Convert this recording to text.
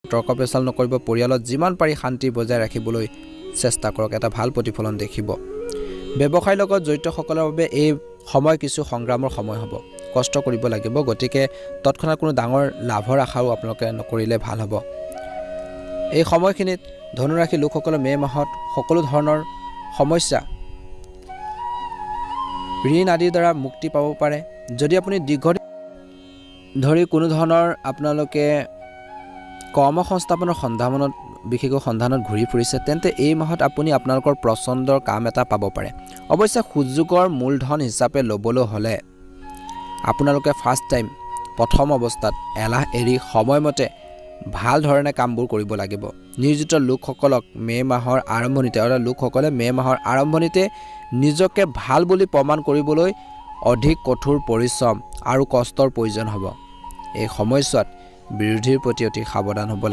তৰ্ক পেচাল নকৰিব পৰিয়ালত যিমান পাৰি শান্তি বজাই ৰাখিবলৈ চেষ্টা কৰক এটা ভাল প্ৰতিফলন দেখিব ব্যৱসায়ৰ লগত জড়িতসকলৰ বাবে এই সময় কিছু সংগ্ৰামৰ সময় হ'ব কষ্ট কৰিব লাগিব গতিকে তৎক্ষণাৎ কোনো ডাঙৰ লাভৰ আশাও আপোনালোকে নকৰিলে ভাল হ'ব এই সময়খিনিত ধনু ৰাশি লোকসকলৰ মে মাহত সকলো ধৰণৰ সমস্যা ঋণ আদিৰ দ্বাৰা মুক্তি পাব পাৰে যদি আপুনি দীৰ্ঘদিন ধৰি কোনো ধৰণৰ আপোনালোকে কৰ্মসংস্থাপনৰ সন্ধানত ঘূৰি ফুৰিছে তেন্তে এই মাহত আপুনি আপোনালোকৰ পচন্দৰ কাম এটা পাব পাৰে অৱশ্যে সুযোগৰ মূলধন হিচাপে ল'বলৈ হ'লে আপোনালোকে ফাৰ্ষ্ট টাইম প্ৰথম অৱস্থাত এলাহ এৰি সময়মতে ভাল ধৰণে কামবোৰ কৰিব লাগিব নিয়োজিত লোকসকলক মে মাহৰ আৰম্ভণিতে নিজকে ভাল বুলি প্ৰমাণ কৰিবলৈ অধিক কঠোৰ পৰিশ্ৰম আৰু কষ্টৰ প্ৰয়োজন হ'ব এই সময়ছোৱাত বিৰোধীৰ প্ৰতি অতি সাৱধান হ'ব লাগে